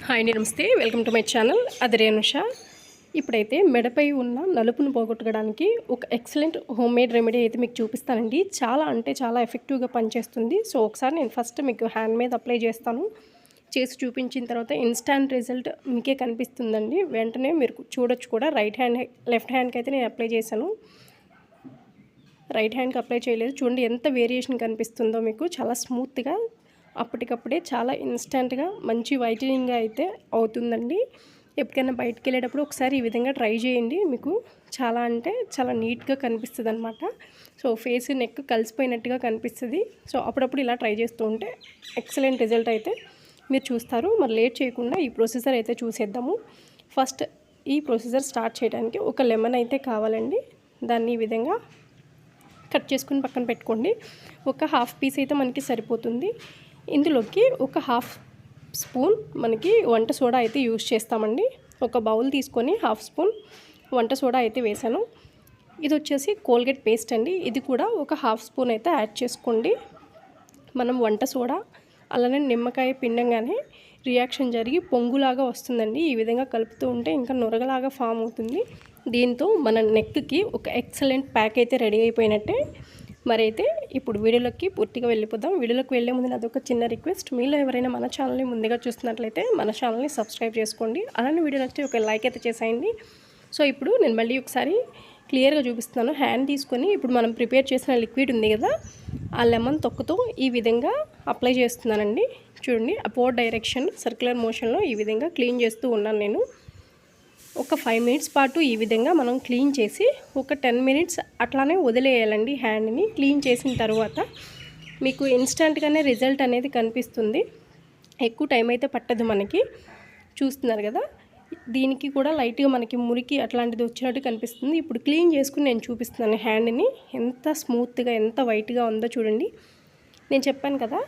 Hi అండి, నమస్తే. Welcome to my channel అదిరేనుష. ఇప్పుడైతే మెడపై ఉన్న నలుపును పోగొట్టడానికి ఒక ఎక్సలెంట్ హోమ్ మేడ్ రెమెడీ అయితే మీకు చూపిస్తానండి. చాలా అంటే చాలా ఎఫెక్టివ్గా పనిచేస్తుంది. సో ఒకసారి నేను ఫస్ట్ మీకు హ్యాండ్ మీద అప్లై చేస్తాను. చేసి చూపించిన తర్వాత ఇన్స్టాంట్ రిజల్ట్ మీకే కనిపిస్తుందండి. వెంటనే మీరు చూడొచ్చు కూడా. లెఫ్ట్ హ్యాండ్కి అయితే నేను అప్లై చేశాను, రైట్ హ్యాండ్కి అప్లై చేయలేదు. చూడండి ఎంత వేరియేషన్ కనిపిస్తుందో మీకు. చాలా స్మూత్గా అప్పటికప్పుడే చాలా ఇన్స్టెంట్గా మంచి వైటనింగ్గా అయితే అవుతుందండి. ఎప్పటికైనా బయటికి వెళ్ళేటప్పుడు ఒకసారి ఈ విధంగా ట్రై చేయండి. మీకు చాలా అంటే చాలా నీట్గా కనిపిస్తుంది అనమాట. సో ఫేస్ నెక్ కలిసిపోయినట్టుగా కనిపిస్తుంది. సో అప్పుడప్పుడు ఇలా ట్రై చేస్తూ ఉంటే ఎక్సలెంట్ రిజల్ట్ అయితే మీరు చూస్తారు. మరి లేట్ చేయకుండా ఈ ప్రొసీజర్ అయితే చూసేద్దాము. ఫస్ట్ ఈ ప్రొసీజర్ స్టార్ట్ చేయడానికి ఒక లెమన్ అయితే కావాలండి. దాన్ని ఈ విధంగా కట్ చేసుకుని పక్కన పెట్టుకోండి. ఒక హాఫ్ పీస్ అయితే మనకి సరిపోతుంది. ఇందులోకి ఒక హాఫ్ స్పూన్ మనకి వంట సోడా అయితే యూజ్ చేస్తామండి. ఒక బౌల్ తీసుకొని హాఫ్ స్పూన్ వంట సోడా అయితే వేసాను. ఇది వచ్చేసి కోల్గేట్ పేస్ట్ అండి. ఇది కూడా ఒక హాఫ్ స్పూన్ అయితే యాడ్ చేసుకోండి. మనం వంట సోడా అలానే నిమ్మకాయ పిండంగానే రియాక్షన్ జరిగి పొంగులాగా వస్తుందండి. ఈ విధంగా కలుపుతూ ఉంటే ఇంకా నొరగలాగా ఫామ్ అవుతుంది. దీంతో మన నెక్కి ఒక ఎక్సలెంట్ ప్యాక్ అయితే రెడీ అయిపోయినట్టే. మరి అయితే ఇప్పుడు వీడియోలోకి పూర్తిగా వెళ్ళిపోదాం. వీడియోలోకి వెళ్ళే ముందు నాదొక చిన్న రిక్వెస్ట్. మీలో ఎవరైనా మన ఛానల్ని ముందుగా చూస్తున్నట్లయితే మన ఛానల్ని సబ్స్క్రైబ్ చేసుకోండి. అలానే వీడియో నచ్చితే ఒక లైక్ అయితే చేసేయండి. సో ఇప్పుడు నేను మళ్ళీ ఒకసారి క్లియర్గా చూపిస్తున్నాను. హ్యాండ్ తీసుకొని ఇప్పుడు మనం ప్రిపేర్ చేసిన లిక్విడ్ ఉంది కదా, ఆ లెమన్ తొక్కుతో ఈ విధంగా అప్లై చేస్తున్నానండి. చూడండి, అపోర్డ్ డైరెక్షన్ సర్క్యులర్ మోషన్లో ఈ విధంగా క్లీన్ చేస్తూ ఉన్నాను నేను. ఒక 5 మినిట్స్ పాటు ఈ విధంగా మనం క్లీన్ చేసి ఒక 10 మినిట్స్ అట్లానే వదిలేయాలండి. హ్యాండ్ని క్లీన్ చేసిన తర్వాత మీకు ఇన్స్టెంట్గానే రిజల్ట్ అనేది కనిపిస్తుంది. ఎక్కువ టైం అయితే పట్టదు మనకి. చూస్తున్నారు కదా, దీనికి కూడా లైట్గా మనకి మురికి అట్లాంటిది వచ్చినట్టు కనిపిస్తుంది. ఇప్పుడు క్లీన్ చేసుకుని నేను చూపిస్తున్నాను హ్యాండ్ని. ఎంత స్మూత్గా ఎంత వైట్గా ఉందో చూడండి. నేను చెప్పాను కదా,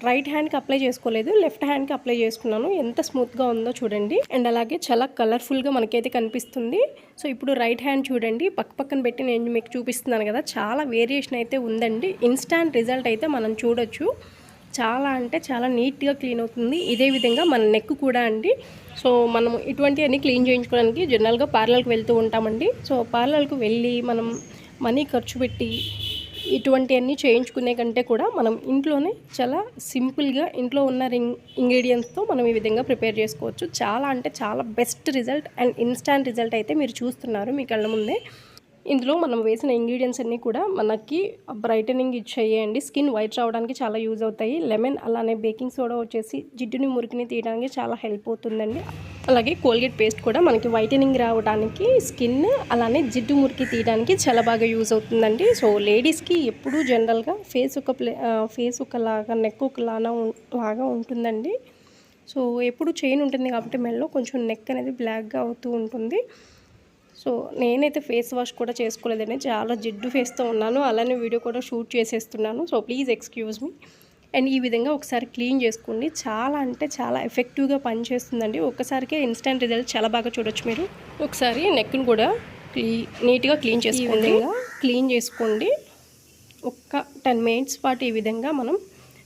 రైట్ హ్యాండ్కి అప్లై చేసుకోలేదు, లెఫ్ట్ హ్యాండ్కి అప్లై చేసుకున్నాను. ఎంత స్మూత్గా ఉందో చూడండి. అండ్ అలాగే చాలా కలర్ఫుల్గా మనకైతే కనిపిస్తుంది. సో ఇప్పుడు రైట్ హ్యాండ్ చూడండి, పక్కన పెట్టి నేను మీకు చూపిస్తున్నాను కదా, చాలా వేరియేషన్ అయితే ఉందండి. ఇన్స్టాంట్ రిజల్ట్ అయితే మనం చూడొచ్చు. చాలా అంటే చాలా నీట్గా క్లీన్ అవుతుంది. ఇదే విధంగా మన నెక్ కూడా అండి. సో మనం ఇటువంటివన్నీ క్లీన్ చేయించుకోవడానికి జనరల్గా పార్లర్కి వెళ్తూ ఉంటామండి. సో పార్లర్కి వెళ్ళి మనం మనీ ఖర్చు పెట్టి ఇటువంటివన్నీ చేయించుకునే కంటే కూడా మనం ఇంట్లోనే చాలా సింపుల్గా ఇంట్లో ఉన్న ఇంగ్రీడియంట్స్తో మనం ఈ విధంగా ప్రిపేర్ చేసుకోవచ్చు. చాలా అంటే చాలా best result and instant result అయితే మీరు చూస్తున్నారు మీ కళ్ళ ముందే. ఇందులో మనం వేసిన ఇంగ్రీడియంట్స్ అన్నీ కూడా మనకి బ్రైటనింగ్ ఇచ్చేయండి. స్కిన్ వైట్ రావడానికి చాలా యూజ్ అవుతాయి. లెమన్ అలానే బేకింగ్ సోడా వచ్చేసి జిడ్డుని మురికిని తీయడానికి చాలా హెల్ప్ అవుతుందండి. అలాగే కోల్గేట్ పేస్ట్ కూడా మనకి వైటనింగ్ రావడానికి, స్కిన్ అలానే జిడ్డు మురికి తీయడానికి చాలా బాగా యూజ్ అవుతుందండి. సో లేడీస్కి ఎప్పుడూ జనరల్గా ఫేస్ ఒకలాగా నెక్ ఒకలాగా ఉంటుందండి. సో ఎప్పుడు చైన్ ఉంటుంది కాబట్టి మెడలో కొంచెం నెక్ అనేది బ్లాక్గా అవుతూ ఉంటుంది. సో నేనైతే ఫేస్ వాష్ కూడా చేసుకోలేదండి. చాలా జిడ్డు ఫేస్తో ఉన్నాను. అలానే వీడియో కూడా షూట్ చేసేస్తున్నాను. So please excuse me. And ఈ విధంగా ఒకసారి క్లీన్ చేసుకోండి. చాలా అంటే చాలా ఎఫెక్టివ్గా పనిచేస్తుందండి. ఒక్కసారికే ఇన్స్టెంట్ రిజల్ట్ చాలా బాగా చూడొచ్చు మీరు. ఒకసారి నెక్ని కూడా నీట్గా క్లీన్ చేసుకోండి. క్లీన్ చేసుకోండి. ఒక్క 10 మినిట్స్ పాటు ఈ విధంగా మనం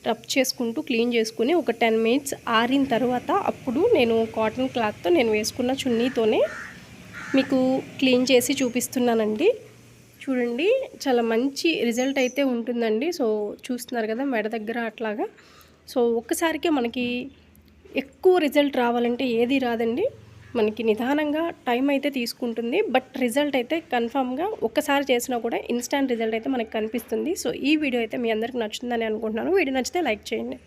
రబ్ చేసుకుంటూ క్లీన్ చేసుకుని ఒక 10 మినిట్స్ ఆరిన తర్వాత అప్పుడు నేను కాటన్ క్లాత్తో నేను వేసుకున్న చున్నీతోనే మీకు క్లీన్ చేసి చూపిస్తున్నానండి. చూడండి, చాలా మంచి రిజల్ట్ అయితే ఉంటుందండి. సో చూస్తున్నారు కదా, మెడ దగ్గర అట్లాగా. సో ఒక్కసారికే మనకి ఎక్కువ రిజల్ట్ రావాలంటే ఏది రాదండి. మనకి నిదానంగా టైం అయితే తీసుకుంటుంది. బట్ రిజల్ట్ అయితే కన్ఫామ్గా ఒక్కసారి చేసినా కూడా ఇన్స్టాంట్ రిజల్ట్ అయితే మనకి కనిపిస్తుంది. సో ఈ వీడియో అయితే మీ అందరికి నచ్చుతుందని అనుకుంటున్నాను. వీడియో నచ్చితే లైక్ చేయండి.